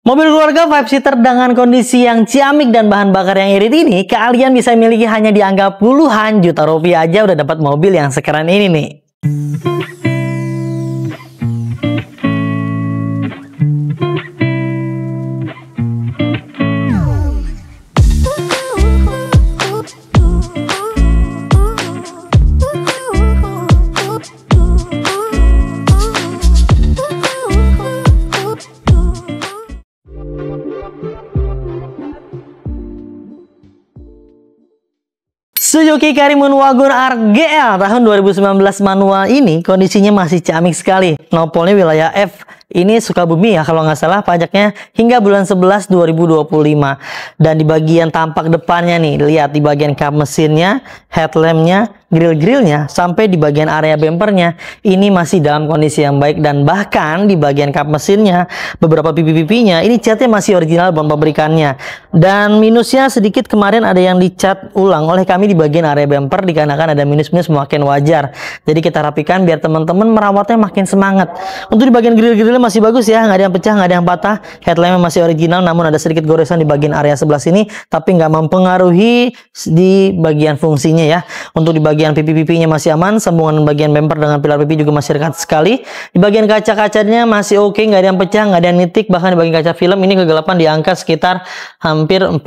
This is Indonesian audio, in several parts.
Mobil keluarga 5-seater dengan kondisi yang ciamik dan bahan bakar yang irit ini, kalian bisa miliki hanya di angka puluhan juta rupiah aja udah dapat mobil yang sekeren ini nih. Suzuki Karimun Wagon RGL tahun 2019 manual ini kondisinya masih ciamik sekali. Nopolnya wilayah F. Ini Sukabumi ya kalau nggak salah, pajaknya hingga bulan 11 2025. Dan di bagian tampak depannya nih, lihat di bagian kap mesinnya, headlampnya, grill-grillnya, sampai di bagian area bempernya ini masih dalam kondisi yang baik. Dan bahkan di bagian kap mesinnya, beberapa pipi-pipinya ini catnya masih original bawaan pabrikannya. Dan minusnya sedikit, kemarin ada yang dicat ulang oleh kami di bagian area bumper dikarenakan ada minus-minus makin wajar. Jadi kita rapikan biar teman-teman merawatnya makin semangat. Untuk di bagian grill-grillnya masih bagus ya, nggak ada yang pecah, nggak ada yang patah. Headlampnya masih original, namun ada sedikit goresan di bagian area sebelah sini, tapi nggak mempengaruhi di bagian fungsinya ya. Untuk di bagian pipi-pipinya masih aman, sambungan bagian bumper dengan pilar pipi juga masih rekat sekali. Di bagian kaca-kacanya masih oke, nggak ada yang pecah, nggak ada yang nitik. Bahkan di bagian kaca film ini kegelapan di angka sekitar hampir 40%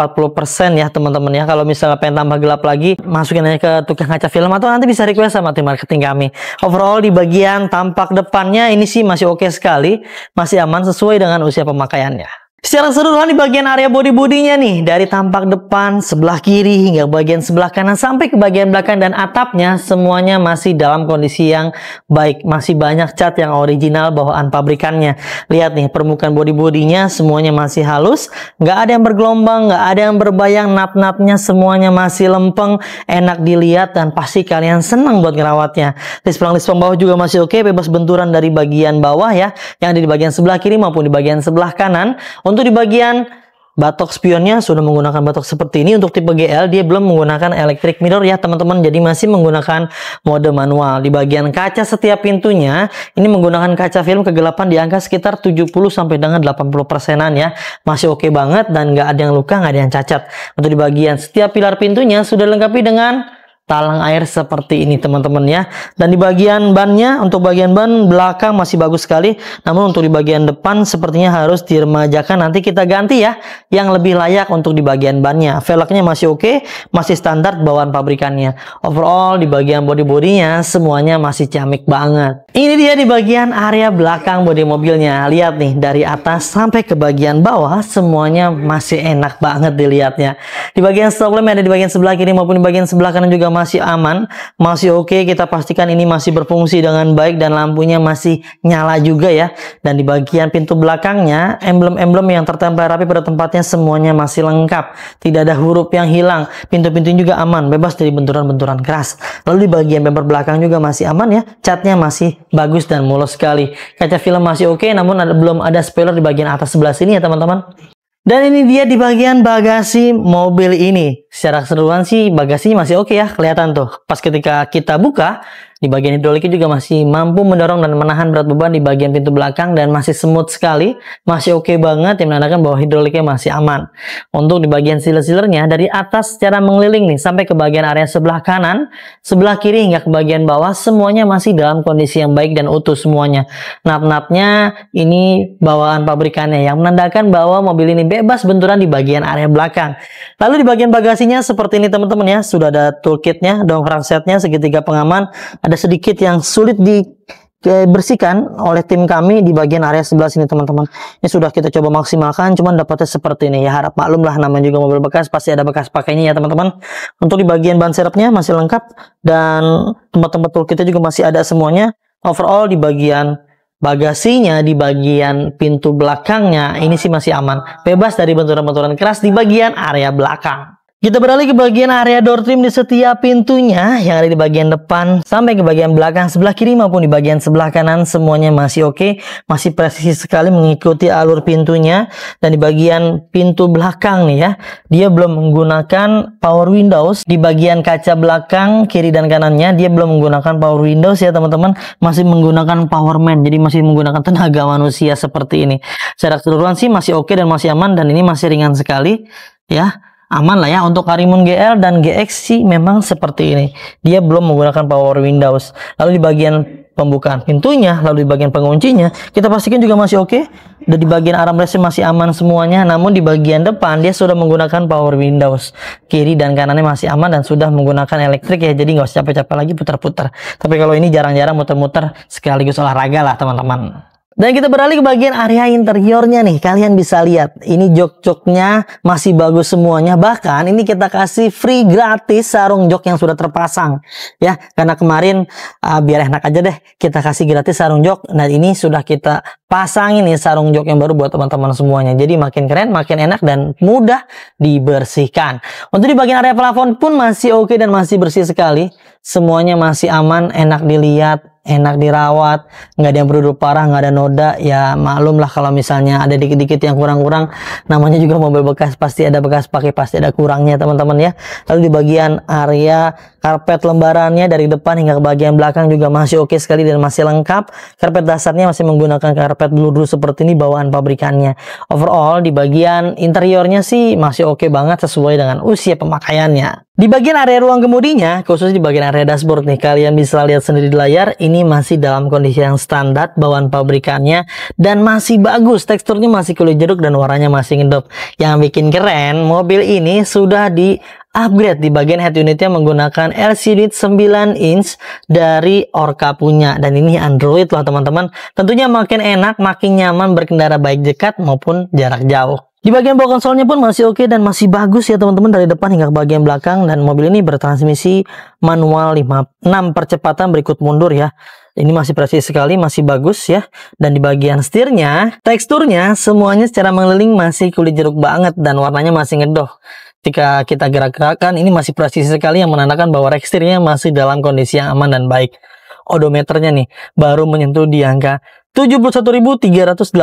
ya teman-teman ya. Kalau misalnya pengen tambah gelap lagi, masukin aja ke tukang kaca film atau nanti bisa request sama tim marketing kami. Overall di bagian tampak depannya ini sih masih oke sekali, masih aman sesuai dengan usia pemakaiannya. Secara keseluruhan di bagian area body-bodinya nih, dari tampak depan, sebelah kiri, hingga bagian sebelah kanan, sampai ke bagian belakang dan atapnya, semuanya masih dalam kondisi yang baik. Masih banyak cat yang original bawaan pabrikannya. Lihat nih, permukaan body-bodinya semuanya masih halus, nggak ada yang bergelombang, nggak ada yang berbayang, nap-napnya semuanya masih lempeng, enak dilihat, dan pasti kalian senang buat ngerawatnya. Lispang bawah juga masih oke, bebas benturan dari bagian bawah ya, yang ada di bagian sebelah kiri maupun di bagian sebelah kanan. Untuk di bagian batok spionnya sudah menggunakan batok seperti ini. Untuk tipe GL dia belum menggunakan electric mirror ya teman-teman, jadi masih menggunakan mode manual. Di bagian kaca setiap pintunya ini menggunakan kaca film kegelapan di angka sekitar 70 sampai dengan 80%-an ya. Masih oke banget dan nggak ada yang luka, nggak ada yang cacat. Untuk di bagian setiap pilar pintunya sudah dilengkapi dengan talang air seperti ini teman-teman ya. Dan di bagian bannya, untuk bagian ban belakang masih bagus sekali, namun untuk di bagian depan sepertinya harus diremajakan, nanti kita ganti ya yang lebih layak untuk di bagian bannya. Velgnya masih oke, masih standar bawaan pabrikannya. Overall di bagian body-bodinya semuanya masih ciamik banget. Ini dia di bagian area belakang bodi mobilnya. Lihat nih, dari atas sampai ke bagian bawah semuanya masih enak banget dilihatnya. Di bagian stop lamp ada di bagian sebelah kiri maupun di bagian sebelah kanan juga masih aman, masih oke. Kita pastikan ini masih berfungsi dengan baik dan lampunya masih nyala juga ya. Dan di bagian pintu belakangnya, emblem-emblem yang tertempel rapi pada tempatnya semuanya masih lengkap, tidak ada huruf yang hilang. Pintu-pintunya juga aman, bebas dari benturan-benturan keras. Lalu di bagian bumper belakang juga masih aman ya, catnya masih bagus dan mulus sekali. Kaca film masih oke, namun belum ada spoiler di bagian atas sebelah sini ya teman-teman. Dan ini dia di bagian bagasi mobil ini. Secara keseluruhan sih bagasinya masih oke ya, kelihatan tuh. Pas ketika kita buka, di bagian hidroliknya juga masih mampu mendorong dan menahan berat beban di bagian pintu belakang dan masih smooth sekali, masih oke banget, yang menandakan bahwa hidroliknya masih aman. Untuk di bagian sealer-sealernya dari atas secara mengeliling nih sampai ke bagian area sebelah kanan, sebelah kiri hingga ke bagian bawah semuanya masih dalam kondisi yang baik dan utuh semuanya. Nap-napnya ini bawaan pabrikannya yang menandakan bahwa mobil ini bebas benturan di bagian area belakang. Lalu di bagian bagasinya seperti ini teman-teman ya, sudah ada toolkitnya, dongkrak setnya, segitiga pengaman. Ada sedikit yang sulit dibersihkan oleh tim kami di bagian area sebelah sini teman-teman. Ini sudah kita coba maksimalkan, cuman dapatnya seperti ini ya. Harap maklum lah, namanya juga mobil bekas, pasti ada bekas pakainya ya teman-teman. Untuk di bagian ban serepnya masih lengkap dan tempat-tempat toolkitnya juga masih ada semuanya. Overall di bagian bagasinya, di bagian pintu belakangnya ini sih masih aman, bebas dari benturan-benturan keras di bagian area belakang. Kita beralih ke bagian area door trim di setiap pintunya yang ada di bagian depan sampai ke bagian belakang sebelah kiri maupun di bagian sebelah kanan semuanya masih oke, masih presisi sekali mengikuti alur pintunya. Dan di bagian pintu belakang nih ya, dia belum menggunakan power windows. Di bagian kaca belakang kiri dan kanannya dia belum menggunakan power windows ya teman-teman, masih menggunakan power man, jadi masih menggunakan tenaga manusia seperti ini. Secara keseluruhan sih masih oke dan masih aman, dan ini masih ringan sekali ya. Aman lah ya untuk Karimun GL dan GX sih memang seperti ini. Dia belum menggunakan power windows. Lalu di bagian pembukaan pintunya, lalu di bagian penguncinya, kita pastikan juga masih oke. Dan di bagian armrestnya masih aman semuanya. Namun di bagian depan dia sudah menggunakan power windows. Kiri dan kanannya masih aman dan sudah menggunakan elektrik ya. Jadi nggak usah capek-capek lagi putar-putar. Tapi kalau ini jarang-jarang muter-muter sekaligus olahraga lah teman-teman. Dan kita beralih ke bagian area interiornya nih. Kalian bisa lihat, ini jok-joknya masih bagus semuanya. Bahkan ini kita kasih free gratis sarung jok yang sudah terpasang. Ya, karena kemarin biar enak aja deh, kita kasih gratis sarung jok. Nah, ini sudah kita pasang ini sarung jok yang baru buat teman-teman semuanya. Jadi makin keren, makin enak dan mudah dibersihkan. Untuk di bagian area plafon pun masih oke dan masih bersih sekali. Semuanya masih aman, enak dilihat, enak dirawat, nggak ada yang beruduk parah, nggak ada noda. Ya maklum lah kalau misalnya ada dikit-dikit yang kurang-kurang, namanya juga mobil bekas, pasti ada bekas pakai, pasti ada kurangnya teman-teman ya. Lalu di bagian area karpet lembarannya dari depan hingga ke bagian belakang juga masih oke sekali dan masih lengkap. Karpet dasarnya masih menggunakan karpet bludru seperti ini bawaan pabrikannya. Overall di bagian interiornya sih masih oke banget sesuai dengan usia pemakaiannya. Di bagian area ruang kemudinya, khusus di bagian area dashboard nih, kalian bisa lihat sendiri di layar, ini masih dalam kondisi yang standar bawaan pabrikannya dan masih bagus, teksturnya masih kulit jeruk dan warnanya masih ngedop. Yang bikin keren, mobil ini sudah di upgrade di bagian head unitnya menggunakan LCD 9 inch dari Orca punya, dan ini Android loh teman-teman. Tentunya makin enak, makin nyaman berkendara baik dekat maupun jarak jauh. Di bagian bawah konsolnya pun masih oke dan masih bagus ya teman-teman, dari depan hingga ke bagian belakang. Dan mobil ini bertransmisi manual 6 percepatan berikut mundur ya. Ini masih presisi sekali, masih bagus ya. Dan di bagian setirnya, teksturnya semuanya secara mengeliling masih kulit jeruk banget dan warnanya masih ngedoh. Ketika kita gerak-gerakan, ini masih presisi sekali yang menandakan bahwa rekstirnya masih dalam kondisi yang aman dan baik. Odometernya nih baru menyentuh di angka 71.389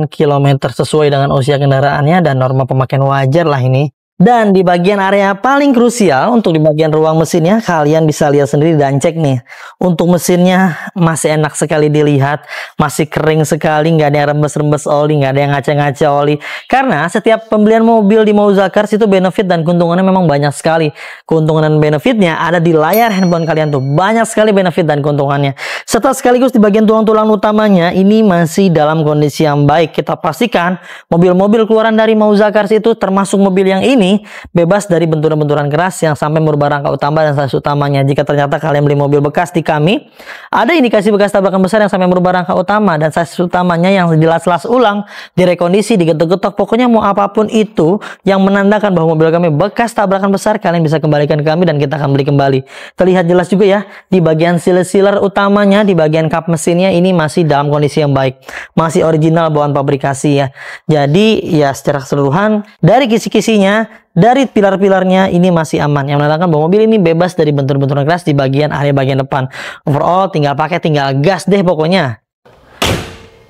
km sesuai dengan usia kendaraannya dan norma pemakaian wajar lah ini. Dan di bagian area paling krusial untuk di bagian ruang mesinnya, kalian bisa lihat sendiri dan cek nih. Untuk mesinnya masih enak sekali dilihat, masih kering sekali, nggak ada yang rembes-rembes oli, nggak ada yang ngaca-ngaca oli. Karena setiap pembelian mobil di Mouzakars itu benefit dan keuntungannya memang banyak sekali. Keuntungan dan benefitnya ada di layar handphone kalian tuh, banyak sekali benefit dan keuntungannya. Serta sekaligus di bagian tulang-tulang utamanya ini masih dalam kondisi yang baik. Kita pastikan mobil-mobil keluaran dari Mouzakars itu termasuk mobil yang ini bebas dari benturan-benturan keras yang sampai merubah rangka utama dan sasisnya utamanya. Jika ternyata kalian beli mobil bekas di kami, ada indikasi bekas tabrakan besar yang sampai merubah rangka utama dan sasisnya utamanya yang dilas-las ulang, direkondisi, digetok-getok, pokoknya mau apapun itu yang menandakan bahwa mobil kami bekas tabrakan besar, kalian bisa kembalikan ke kami dan kita akan beli kembali. Terlihat jelas juga ya, di bagian sealer utamanya, di bagian kap mesinnya ini masih dalam kondisi yang baik, masih original bawaan pabrikasi ya. Jadi ya secara keseluruhan dari kisi-kisinya, dari pilar-pilarnya ini masih aman, yang menandakan bahwa mobil ini bebas dari benturan-benturan keras di bagian area bagian depan. Overall tinggal pakai, tinggal gas deh pokoknya.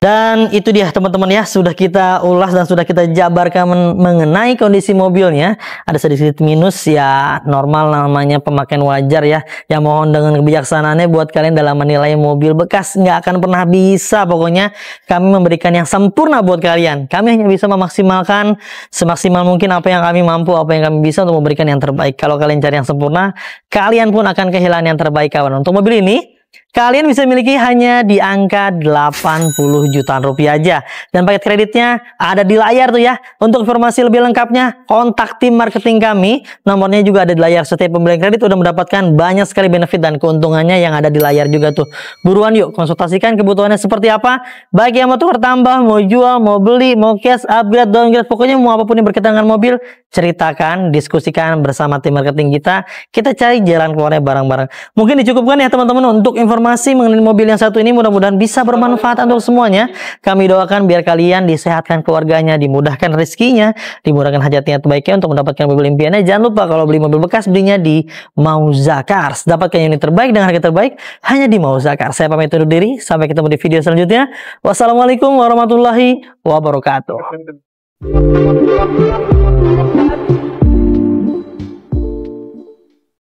Dan itu dia teman-teman ya, sudah kita ulas dan sudah kita jabarkan mengenai kondisi mobilnya. Ada sedikit minus ya, normal namanya pemakaian wajar ya. Yang mohon dengan kebijaksanaannya buat kalian dalam menilai mobil bekas, nggak akan pernah bisa. Pokoknya kami memberikan yang sempurna buat kalian. Kami hanya bisa memaksimalkan semaksimal mungkin apa yang kami mampu, apa yang kami bisa untuk memberikan yang terbaik. Kalau kalian cari yang sempurna, kalian pun akan kehilangan yang terbaik kawan. Untuk mobil ini kalian bisa miliki hanya di angka 80 jutaan rupiah aja. Dan paket kreditnya ada di layar tuh ya. Untuk informasi lebih lengkapnya, kontak tim marketing kami. Nomornya juga ada di layar. Setiap pembelian kredit udah mendapatkan banyak sekali benefit dan keuntungannya yang ada di layar juga tuh. Buruan yuk, konsultasikan kebutuhannya seperti apa. Baik yang mau tukar tambah, mau jual, mau beli, mau cash, upgrade, downgrade. Pokoknya mau apapun yang berkaitan dengan mobil, ceritakan, diskusikan bersama tim marketing kita. Kita cari jalan keluarnya bareng-bareng. Mungkin dicukupkan ya teman-teman untuk informasi informasi mengenai mobil yang satu ini mudah-mudahan bisa bermanfaat untuk semuanya. Kami doakan biar kalian disehatkan keluarganya, dimudahkan rezekinya, dimudahkan hajatnya terbaiknya untuk mendapatkan mobil impiannya. Jangan lupa kalau beli mobil bekas belinya di Mauza Cars. Dapatkan unit terbaik dengan harga terbaik hanya di Mauza Cars. Saya pamit undur diri, sampai ketemu di video selanjutnya. Wassalamualaikum warahmatullahi wabarakatuh.